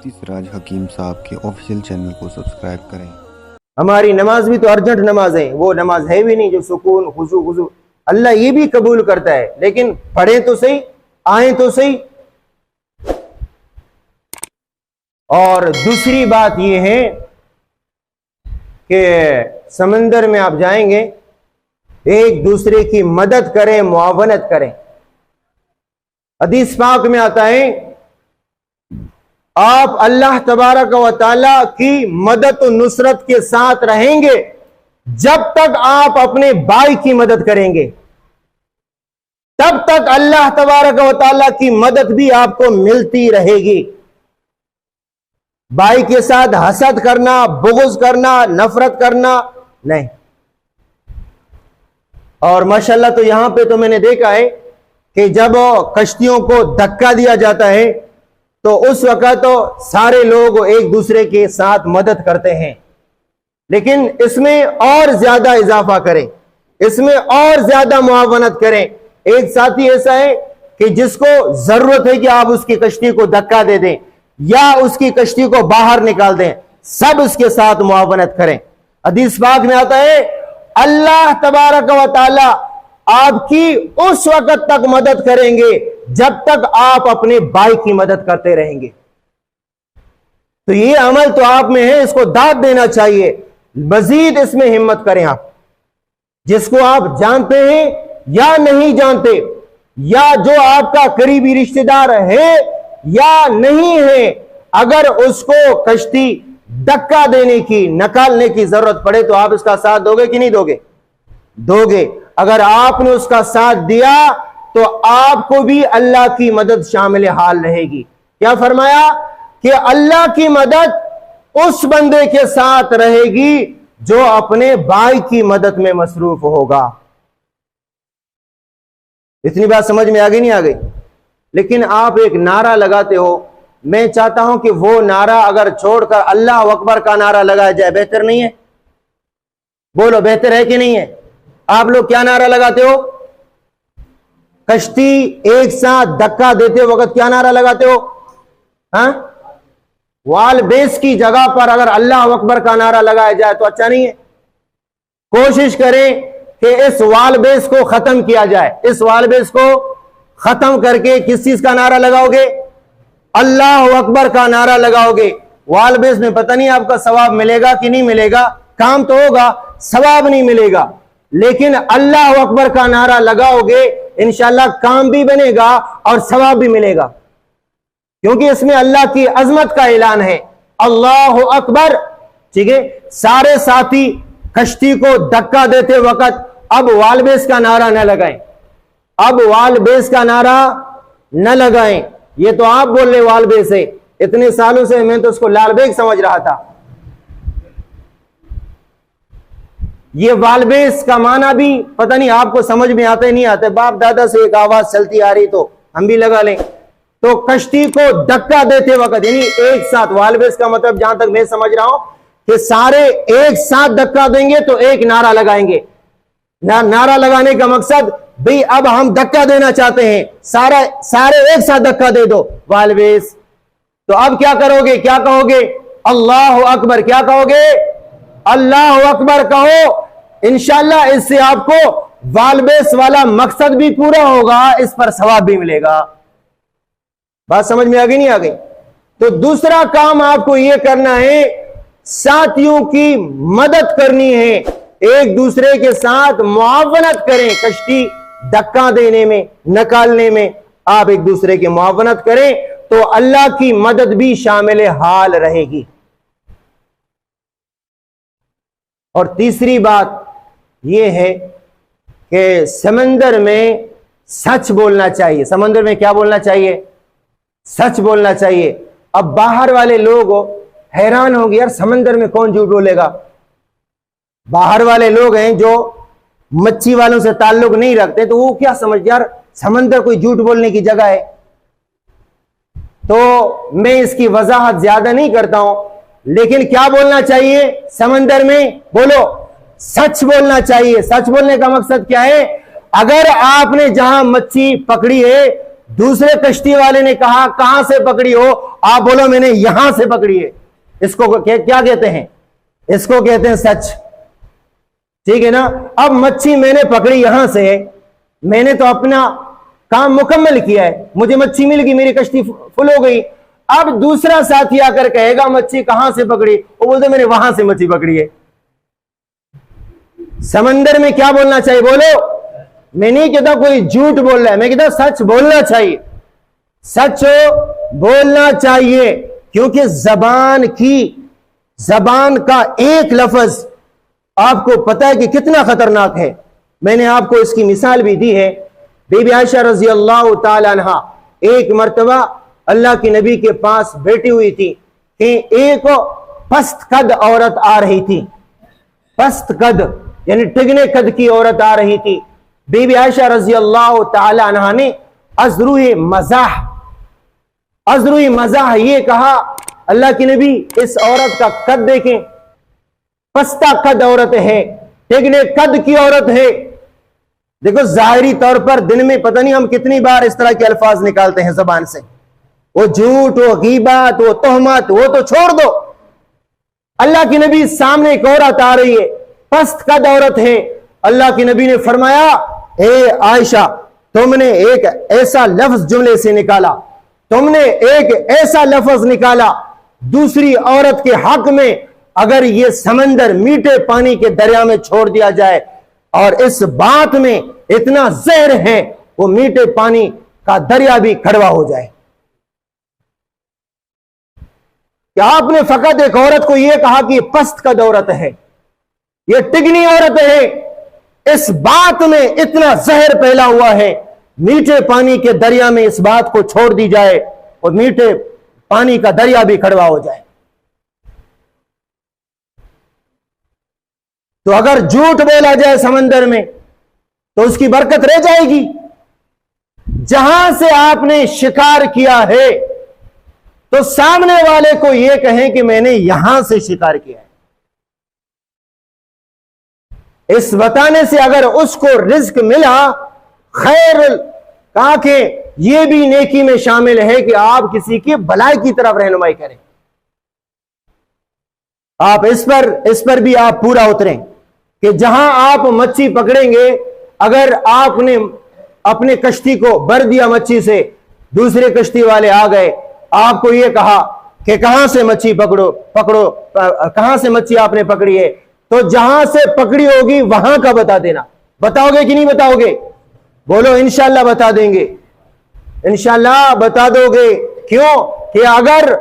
چشتی سراج حکیم صاحب کے آفیشیل چینل کو سبسکرائب کریں۔ ہماری نماز بھی تو ارجنٹ نماز ہے، وہ نماز ہے بھی نہیں جو سکون خضوع اللہ یہ بھی قبول کرتا ہے، لیکن پڑھیں تو صحیح، آئیں تو صحیح۔ اور دوسری بات یہ ہے کہ سمندر میں آپ جائیں گے، ایک دوسرے کی مدد کریں، معاونت کریں۔ حدیث پاک میں آتا ہے آپ اللہ تبارک و تعالی کی مدد و نصرت کے ساتھ رہیں گے جب تک آپ اپنے بھائی کی مدد کریں گے، تب تک اللہ تبارک و تعالی کی مدد بھی آپ کو ملتی رہے گی۔ بھائی کے ساتھ حسد کرنا، بغض کرنا، نفرت کرنا نہیں۔ اور ماشاءاللہ تو یہاں پہ تو میں نے دیکھا ہے کہ جب کشتیوں کو دھکا دیا جاتا ہے تو اس وقت تو سارے لوگ ایک دوسرے کے ساتھ مدد کرتے ہیں، لیکن اس میں اور زیادہ اضافہ کریں، اس میں اور زیادہ معاونت کریں۔ ایک ساتھی ایسا ہے کہ جس کو ضرورت ہے کہ آپ اس کی کشتی کو دھکا دے دیں یا اس کی کشتی کو باہر نکال دیں، سب اس کے ساتھ معاونت کریں۔ حدیث پاک میں آتا ہے اللہ تبارک و تعالی آپ کی اس وقت تک مدد کریں گے جب تک آپ اپنے بھائی کی مدد کرتے رہیں گے۔ تو یہ عمل تو آپ میں ہے، اس کو داد دینا چاہیے، مزید اس میں ہمت کریں۔ آپ جس کو آپ جانتے ہیں یا نہیں جانتے، یا جو آپ کا قریبی رشتہ دار ہے یا نہیں ہے، اگر اس کو کشتی دھکا دینے کی، نکالنے کی ضرورت پڑے تو آپ اس کا ساتھ دو گے کہ نہیں دو گے؟ دو گے۔ اگر آپ نے اس کا ساتھ دیا تو آپ کو بھی اللہ کی مدد شامل حال رہے گی۔ کیا فرمایا کہ اللہ کی مدد اس بندے کے ساتھ رہے گی جو اپنے بھائی کی مدد میں مصروف ہوگا۔ اتنی بات سمجھ میں آگئی نہیں آگئی؟ لیکن آپ ایک نعرہ لگاتے ہو، میں چاہتا ہوں کہ وہ نعرہ اگر چھوڑ کر اللہ اکبر کا نعرہ لگایا جائے، بہتر نہیں ہے؟ بولو بہتر ہے کہ نہیں ہے؟ آپ لوگ کیا نعرہ لگاتے ہو؟ کشتی ایک ساتھ دھکا دیتے وقت کیا نعرہ لگاتے ہو؟ ہاں، وال بیس کی جگہ پر اگر اللہ اکبر کا نعرہ لگایا جائے تو اچھا نہیں ہے؟ کوشش کریں کہ اس وال بیس کو ختم کیا جائے۔ اس وال بیس کو ختم کر کے کس چیز کا نعرہ لگاؤ گے؟ اللہ اکبر کا نعرہ لگاؤ گے۔ وال بیس میں پتہ نہیں آپ کا ثواب ملے گا کہ نہیں ملے گا، کام تو ہوگا، ثواب نہیں ملے گا، لیکن اللہ اکبر کا نعرہ لگاؤ گے انشاءاللہ کام بھی بنے گا اور ثواب بھی ملے گا، کیونکہ اس میں اللہ کی عظمت کا اعلان ہے۔ اللہ اکبر، ٹھیک ہے؟ سارے ساتھی کشتی کو دھکا دیتے وقت اب وال بیس کا نعرہ نہ لگائیں، اب وال بیس کا نعرہ نہ لگائیں۔ یہ تو آپ بول رہے وال بیس ہے، اتنے سالوں سے میں تو اس کو لال بیگ سمجھ رہا تھا۔ یہ وال بیس کا معنی بھی پتہ نہیں آپ کو سمجھ میں آتا ہے نہیں آتا ہے، باپ دادا سے ایک آواز چلتی آ رہی تو ہم بھی لگا لیں۔ تو کشتی کو دھکا دیتے وقت یعنی ایک ساتھ، وال بیس کا مطلب جہاں تک میں سمجھ رہا ہوں کہ سارے ایک ساتھ دھکا دیں گے تو ایک نعرہ لگائیں گے۔ نعرہ لگانے کا مقصد بھئی اب ہم دھکا دینا چاہتے ہیں، سارے ایک ساتھ دھکا دے دو وال بیس۔ تو اب کیا کرو گے؟ کیا کہو گے؟ اللہ اکبر۔ کیا کہو گے؟ اللہ اکبر کہو۔ انشاءاللہ اس سے آپ کو وال بیس والا مقصد بھی پورا ہوگا، اس پر ثواب بھی ملے گا۔ بات سمجھ میں آگئی نہیں آگئی؟ تو دوسرا کام آپ کو یہ کرنا ہے، ساتھیوں کی مدد کرنی ہے، ایک دوسرے کے ساتھ معاونت کریں۔ کشتی دھکا دینے میں، نکالنے میں آپ ایک دوسرے کی معاونت کریں تو اللہ کی مدد بھی شامل حال رہے گی۔ اور تیسری بات یہ ہے کہ سمندر میں سچ بولنا چاہیے۔ سمندر میں کیا بولنا چاہیے؟ سچ بولنا چاہیے۔ اب باہر والے لوگ حیران ہوں گے، یار سمندر میں کون جھوٹ بولے گا؟ باہر والے لوگ ہیں جو مچھی والوں سے تعلق نہیں رکھتے تو وہ کیا سمجھ، یار سمندر کوئی جھوٹ بولنے کی جگہ ہے؟ تو میں اس کی وضاحت زیادہ نہیں کرتا ہوں، لیکن کیا بولنا چاہیے سمندر میں؟ بولو، سچ بولنا چاہیے۔ سچ بولنے کا مقصد کیا ہے؟ اگر آپ نے جہاں مچھی پکڑی ہے دوسرے کشتی والے نے کہا کہاں سے پکڑی ہو؟ آپ بولو میں نے یہاں سے پکڑی ہے۔ اس کو کیا کہتے ہیں؟ اس کو کہتے ہیں سچ، ٹھیک ہے نا؟ اب مچھی میں نے پکڑی یہاں سے، میں نے تو اپنا کام مکمل کیا ہے، مجھے مچھی مل گئی، میری کشتی فل ہو گئی۔ اب دوسرا ساتھی آ کر کہے گا مچھی کہاں سے پکڑی؟ وہ بولتے میں نے وہاں سے مچھی پکڑی ہے۔ سمندر میں کیا بولنا چاہیے؟ بولو، میں نہیں کہتا کوئی جھوٹ بول رہا ہے، میں کہتا سچ بولنا چاہیے، سچ بولنا چاہیے، کیونکہ زبان کا ایک لفظ آپ کو پتا ہے کہ کتنا خطرناک ہے۔ میں نے آپ کو اس کی مثال بھی دی ہے۔ بی بی عائشہ رضی اللہ تعالی عنہ ایک مرتبہ اللہ کی نبی کے پاس بیٹھی ہوئی تھی کہ ایک پست قد عورت آ رہی تھی، پست قد یعنی ٹگنے قد کی عورت آ رہی تھی۔ بی بی عائشہ رضی اللہ تعالی عنہ نے ازروی مزاح یہ کہا، اللہ کی نبی اس عورت کا قد دیکھیں، پستہ قد عورت ہے، ٹگنے قد کی عورت ہے۔ دیکھو ظاہری طور پر دن میں پتہ نہیں ہم کتنی بار اس طرح کے الفاظ نکالتے ہیں زبان سے، وہ جھوٹ، وہ غیبت، وہ تہمت، وہ تو چھوڑ دو۔ اللہ کی نبی سامنے ایک عورت آ رہی ہے، پست قد عورت ہے۔ اللہ کی نبی نے فرمایا اے عائشہ، تم نے ایک ایسا لفظ جملے سے نکالا، تم نے ایک ایسا لفظ نکالا دوسری عورت کے حق میں، اگر یہ سمندر میٹھے پانی کے دریا میں چھوڑ دیا جائے اور اس بات میں اتنا زہر ہے وہ میٹھے پانی کا دریا بھی کڑوا ہو جائے۔ کہ آپ نے فقط ایک عورت کو یہ کہا کہ یہ پست قد عورت ہے، یہ ٹگنی عورت ہے، اس بات میں اتنا زہر پھیلا ہوا ہے، میٹھے پانی کے دریا میں اس بات کو چھوڑ دی جائے اور میٹھے پانی کا دریا بھی کڑوا ہو جائے۔ تو اگر جھوٹ بولا جائے سمندر میں تو اس کی برکت رہ جائے گی۔ جہاں سے آپ نے شکار کیا ہے تو سامنے والے کو یہ کہیں کہ میں نے یہاں سے شکار کیا ہے، اس بتانے سے اگر اس کو رزق ملا خیر، کہا کہ یہ بھی نیکی میں شامل ہے کہ آپ کسی کی بھلائی کی طرف رہنمائی کریں۔ آپ اس پر بھی آپ پورا اتریں کہ جہاں آپ مچھی پکڑیں گے، اگر آپ نے اپنے کشتی کو بھر دیا مچھی سے، دوسرے کشتی والے آ گئے، آپ کو یہ کہا کہ کہاں سے مچھی پکڑو، کہاں سے مچھی آپ نے پکڑی ہے، تو جہاں سے پکڑی ہوگی وہاں کا بتا دینا۔ بتاؤ گے کہ نہیں بتاؤ گے؟ بولو انشاءاللہ بتا دیں گے، انشاءاللہ بتا دو گے۔ کیوں کہ اگر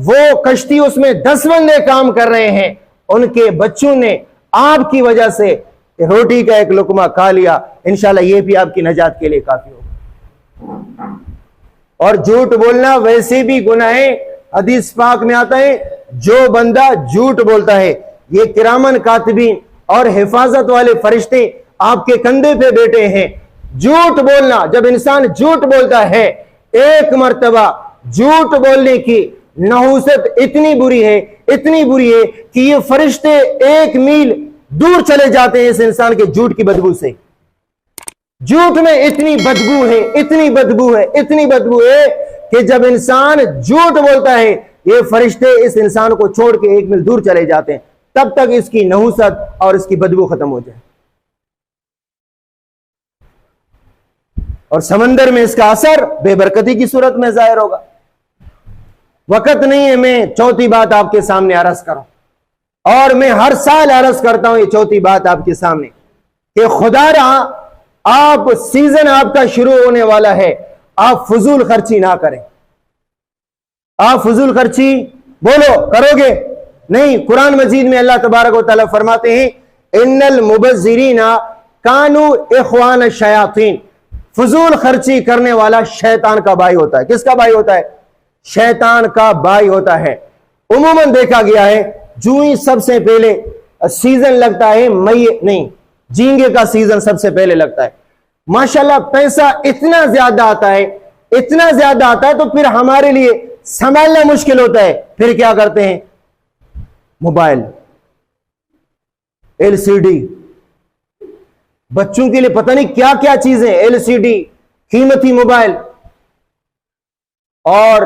وہ کشتی اس میں 10 بندے کام کر رہے ہیں، ان کے بچوں نے آپ کی وجہ سے روٹی کا ایک لقمہ کھا لیا، انشاءاللہ یہ بھی آپ کی نجات کے لیے کافی ہوگا۔ اور جھوٹ بولنا ویسے بھی گناہ ہے، حدیث پاک میں آتا ہے جو بندہ جھوٹ بولتا ہے، یہ کرامن کاتبین اور حفاظت والے فرشتے آپ کے کندھے پہ بیٹھے ہیں۔ جھوٹ بولنا، جب انسان جھوٹ بولتا ہے، ایک مرتبہ جھوٹ بولنے کی نحوست اتنی بری ہے کہ یہ فرشتے 1 میل دور چلے جاتے ہیں اس انسان کے جھوٹ کی بدبو سے۔ جھوٹ میں اتنی بدبو ہے کہ جب انسان جھوٹ بولتا ہے یہ فرشتے اس انسان کو چھوڑ کے 1 میل دور چلے جاتے ہیں، تب تک اس کی نحوست اور اس کی بدبو ختم ہو جائے۔ اور سمندر میں اس کا اثر بے برکتی کی صورت میں ظاہر ہوگا۔ وقت نہیں ہے میں چوتھی بات آپ کے سامنے عرض کروں، اور میں ہر سال عرض کرتا ہوں یہ چوتھی بات آپ کے سامنے کہ خدا رہا آپ سیزن آپ کا شروع ہونے والا ہے، آپ فضول خرچی نہ کریں۔ آپ فضول خرچی بولو کرو گے نہیں۔ قرآن مجید میں اللہ تبارک و تعالیٰ فرماتے ہیں ان المبذرین کانوا اخوان الشیاطین، فضول خرچی کرنے والا شیطان کا بھائی ہوتا ہے۔ کس کا بھائی ہوتا ہے؟ شیطان کا بھائی ہوتا ہے۔ عموماً دیکھا گیا ہے جو ہی سب سے پہلے سیزن لگتا ہے جھینگے کا سیزن سب سے پہلے لگتا ہے، ماشاءاللہ پیسہ اتنا زیادہ آتا ہے تو پھر ہمارے لیے سنبھالنا مشکل ہوتا ہے۔ پھر کیا کرتے ہیں؟ موبائل، LCD، بچوں کے لیے پتہ نہیں کیا کیا چیزیں، LCD، قیمتی موبائل، اور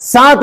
7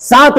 7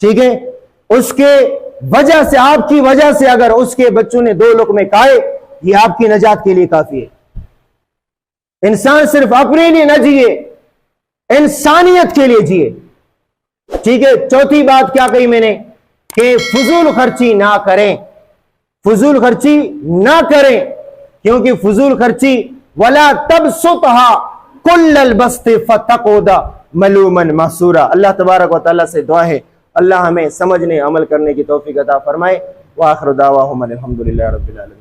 ٹھیک ہے، اس کے وجہ سے، آپ کی وجہ سے اگر اس کے بچوں نے 2 لقمے کھائے، یہ آپ کی نجات کے لیے کافی ہے۔ انسان صرف اپنے لیے نہ جیے، انسانیت کے لیے جیے۔ ٹھیک ہے، چوتھی بات کیا کہی میں نے کہ فضول خرچی نہ کریں، فضول خرچی نہ کریں، کیونکہ فضول خرچی ولا تبسطها كل البسط فتقعد ملوما محسورا۔ اللہ تبارک و تعالیٰ سے دعا ہے اللہ ہمیں سمجھنے عمل کرنے کی توفیق عطا فرمائے۔ وآخر دعواہم الحمدللہ رب العالمین۔